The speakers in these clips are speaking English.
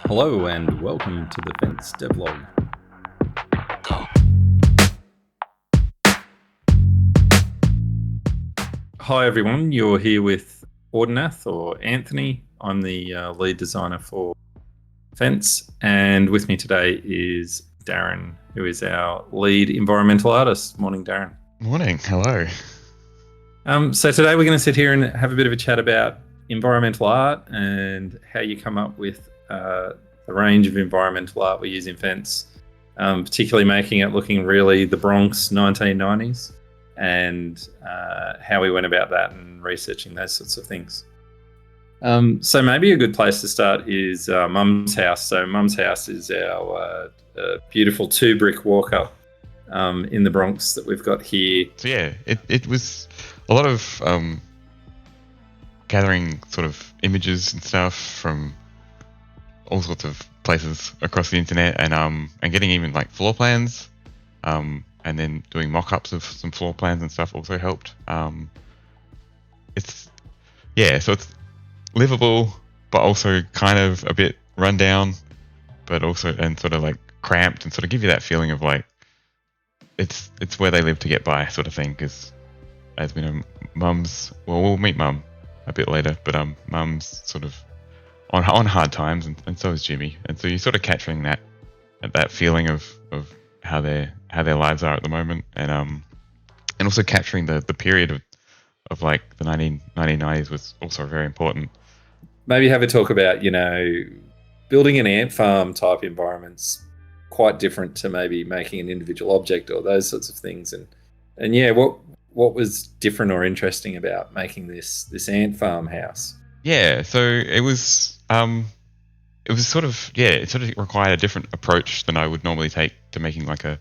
Hello and welcome to the Fence Devlog. Hi everyone, you're here with Ordinath or Anthony. I'm the lead designer for Fence, and with me today is Darren, who is our lead environmental artist. Morning, Darren. Morning, hello. So today we're going to sit here and have a bit of a chat about environmental art and how you come up with the range of environmental art we use in Fence, particularly making it looking really the Bronx 1990s, and how we went about that and researching those sorts of things. So maybe a good place to start is Mum's house. So Mum's house is our beautiful 2-brick walk-up in the Bronx that we've got here. So yeah, it was a lot of gathering sort of images and stuff from all sorts of places across the internet, and getting even like floor plans, and then doing mock-ups of some floor plans and stuff also helped. So it's livable, but also kind of a bit run down, but also and sort of like cramped, and sort of give you that feeling of like it's where they live to get by sort of thing. Because as we know, we'll meet Mum a bit later, but Mum's sort of on hard times, and so is Jimmy, and so you're sort of capturing that feeling of how their lives are at the moment, and also capturing the period of like the 1990s was also very important. Maybe have a talk about, building an ant farm type environment's quite different to maybe making an individual object or those sorts of things, and yeah, what was different or interesting about making this ant farm house? Yeah, so it was sort of required a different approach than I would normally take to making like a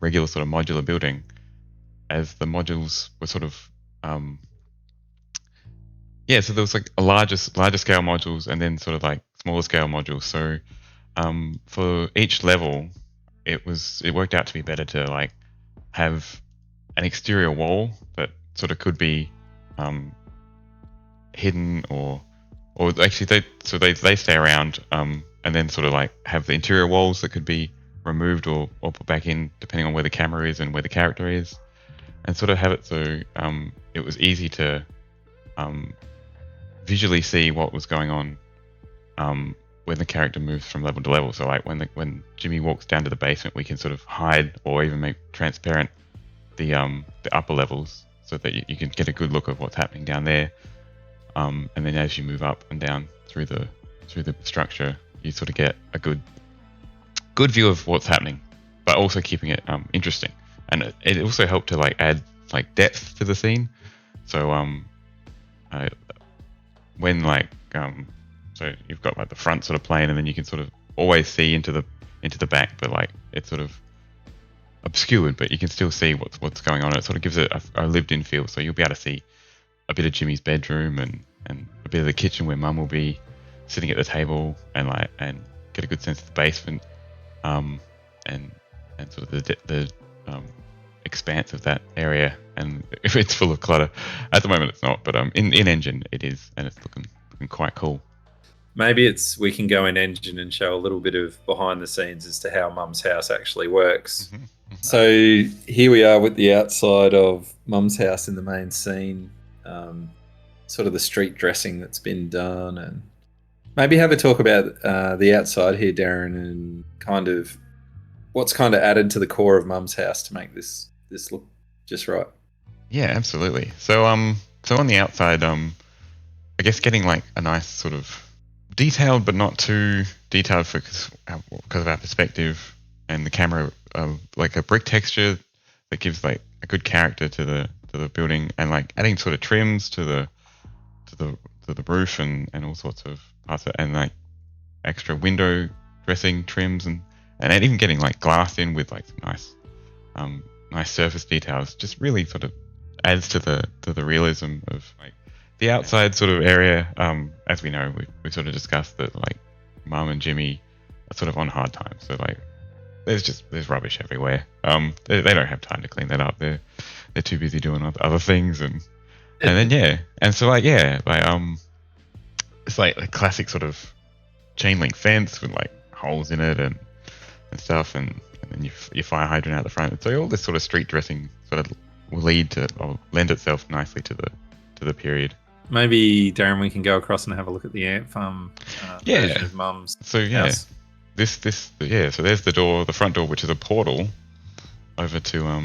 regular sort of modular building, as the modules were sort of so there was like a larger scale modules and then sort of like smaller scale modules. So for each level, it worked out to be better to like have an exterior wall that sort of could be hidden or actually they stay around, and then sort of like have the interior walls that could be removed or put back in depending on where the camera is and where the character is, and sort of have it so it was easy to visually see what was going on when the character moves from level to level. So like when Jimmy walks down to the basement, we can sort of hide or even make transparent the upper levels so that you can get a good look of what's happening down there. And then as you move up and down through the structure, you sort of get a good view of what's happening, but also keeping it interesting. And it also helped to like add like depth to the scene. So when like so you've got like the front sort of plane, and then you can sort of always see into the back, but like it's sort of obscured, but you can still see what's going on. It sort of gives it a lived-in feel. So you'll be able to see a bit of Jimmy's bedroom and a bit of the kitchen where Mum will be sitting at the table, and get a good sense of the basement, and sort of the expanse of that area. And if it's full of clutter, at the moment it's not, but in engine it is, and it's looking quite cool. Maybe we can go in engine and show a little bit of behind the scenes as to how Mum's house actually works. Mm-hmm. Mm-hmm. So here we are with the outside of Mum's house in the main scene, sort of the street dressing that's been done, and maybe have a talk about the outside here, Darren, and kind of what's kind of added to the core of Mum's house to make this look just right. Yeah, absolutely. So on the outside, I guess getting like a nice sort of detailed but not too detailed because of our perspective and the camera, like a brick texture that gives like a good character to the building, and like adding sort of trims to the roof and all sorts of parts and like extra window dressing trims and even getting like glass in with like some nice surface details just really sort of adds to the realism of like the outside sort of area. As we know, we sort of discussed that like Mum and Jimmy are sort of on hard times, so like there's rubbish everywhere. They don't have time to clean that up. They're too busy doing other things, and then it's like a classic sort of chain link fence with like holes in it and stuff, and then your fire hydrant out the front. So all this sort of street dressing sort of will lead to or lend itself nicely to the period. Maybe, Darren, we can go across and have a look at the ant farm version of Mum's house. So there's the front door, which is a portal over to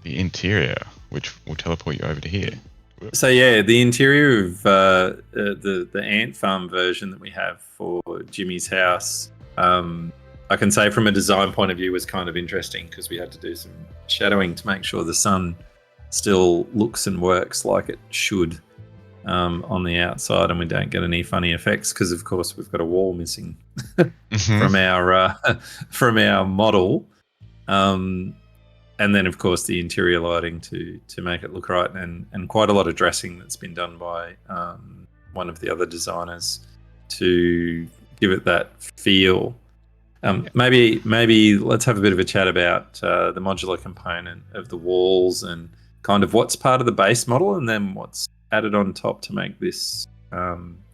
the interior, which will teleport you over to here. So yeah, the interior of the ant farm version that we have for Jimmy's house, I can say from a design point of view was kind of interesting because we had to do some shadowing to make sure the sun still looks and works like it should on the outside, and we don't get any funny effects because, of course, we've got a wall missing from our model. And then, of course, the interior lighting to make it look right, and quite a lot of dressing that's been done by one of the other designers to give it that feel. Maybe let's have a bit of a chat about the modular component of the walls and kind of what's part of the base model, and then what's added on top to make this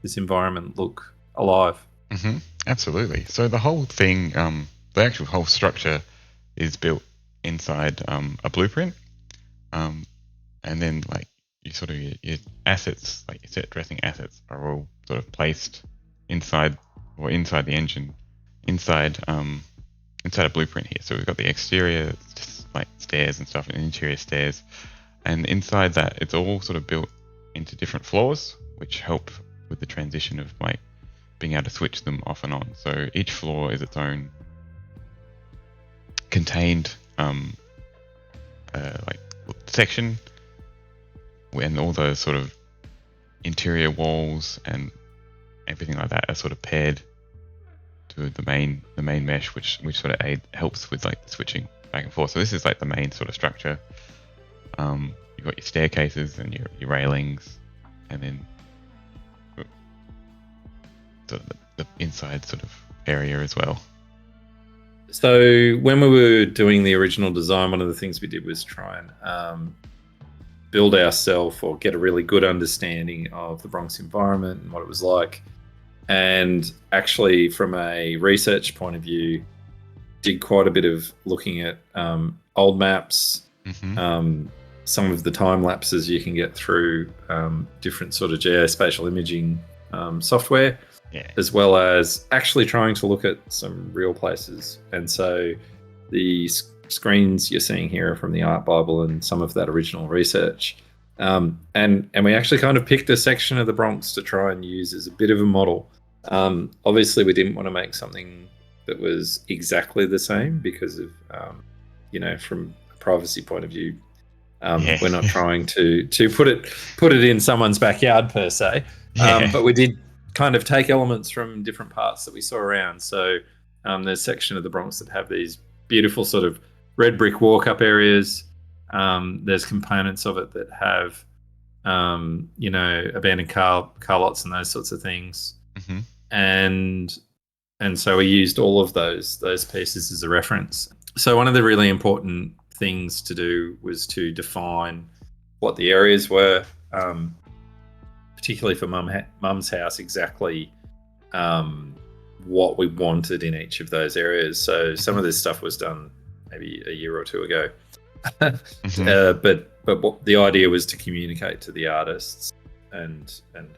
this environment look alive. Mm-hmm. Absolutely. So the whole thing, the actual whole structure, is built inside a blueprint, and then like your assets, like your set dressing assets, are all sort of placed inside the engine, inside a blueprint here. So we've got the exterior, just like stairs and stuff, and interior stairs, and inside that it's all sort of built into different floors, which help with the transition of like being able to switch them off and on. So each floor is its own contained like section, and all those sort of interior walls and everything like that are sort of paired to the main mesh, which sort of helps with like the switching back and forth. So this is like the main sort of structure. You've got your staircases and your railings, and then sort of the inside sort of area as well. So when we were doing the original design, one of the things we did was try and build ourselves or get a really good understanding of the Bronx environment and what it was like. And actually, from a research point of view, did quite a bit of looking at old maps, some of the time lapses you can get through different sort of geospatial imaging software. Yeah. As well as actually trying to look at some real places. And so the screens you're seeing here are from the Art Bible and some of that original research. And we actually kind of picked a section of the Bronx to try and use as a bit of a model. Obviously, we didn't want to make something that was exactly the same because of, from a privacy point of view, we're not trying to put it in someone's backyard per se. But we did kind of take elements from different parts that we saw around. So there's a section of the Bronx that have these beautiful sort of red brick walk-up areas. There's components of it that have, abandoned car lots and those sorts of things. Mm-hmm. And so we used all of those pieces as a reference. So one of the really important things to do was to define what the areas were, particularly for Mum's house, exactly what we wanted in each of those areas. So some of this stuff was done maybe a year or two ago, but what the idea was to communicate to the artists and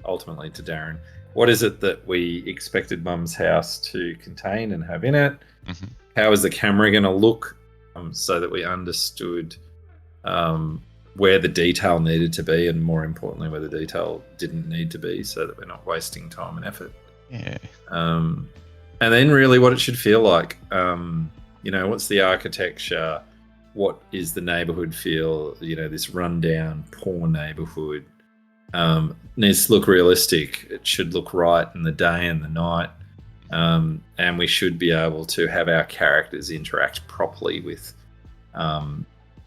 ultimately to Darren, what is it that we expected Mum's house to contain and have in it? Mm-hmm. How is the camera going to look, so that we understood where the detail needed to be, and more importantly, where the detail didn't need to be, so that we're not wasting time and effort. Yeah. And then really what it should feel like. What's the architecture? What is the neighborhood feel? This rundown, poor neighborhood. Needs to look realistic. It should look right in the day and the night. And we should be able to have our characters interact properly with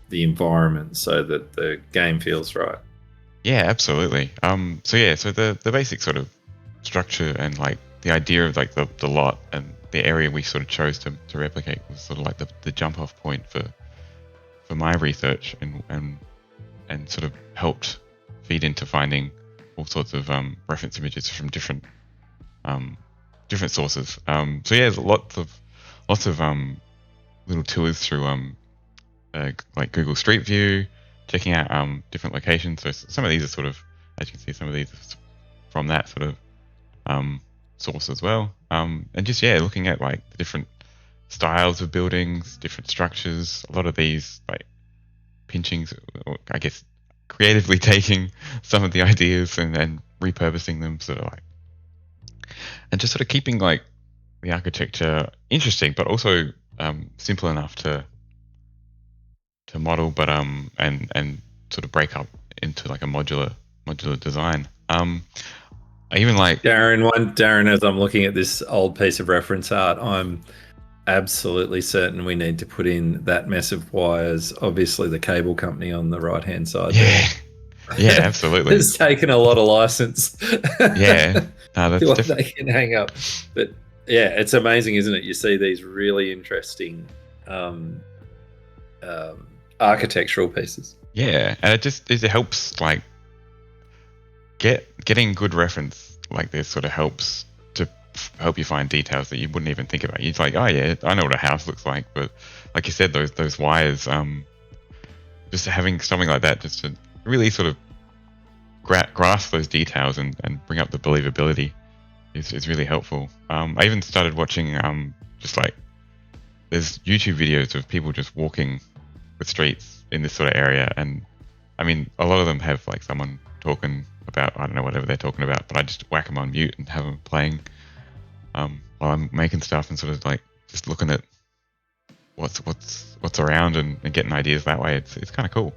the environment so that the game feels right. Yeah, absolutely. So the basic sort of structure and like the idea of like the lot and the area we sort of chose to replicate was sort of like the jump off point for my research and sort of helped feed into finding all sorts of reference images from different sources. So yeah, there's lots of little tours through like Google Street View, checking out different locations. So some of these are sort of, as you can see, some of these are from that sort of source as well. And just looking at like the different styles of buildings, different structures. A lot of these like pinchings, or I guess creatively taking some of the ideas and repurposing them, sort of like, and just sort of keeping like the architecture interesting, but also simple enough to model, but and sort of break up into like a modular design. I even like Darren, as I'm looking at this old piece of reference art, I'm absolutely certain we need to put in that mess of wires. Obviously, the cable company on the right hand side there. Yeah, absolutely. It's taken a lot of license. Yeah, no, that's what they can hang up. But yeah, it's amazing, isn't it? You see these really interesting architectural pieces. Yeah, and it helps like getting good reference like this sort of helps to help you find details that you wouldn't even think about. You're like, oh yeah, I know what a house looks like, but like you said, those wires, just having something like that just to really sort of grasp those details and bring up the believability is really helpful. I even started watching just like there's YouTube videos of people just walking the streets in this sort of area, and I mean a lot of them have like someone talking about, I don't know, whatever they're talking about, but I just whack them on mute and have them playing while I'm making stuff and sort of like just looking at what's around and getting ideas that way. It's kind of cool.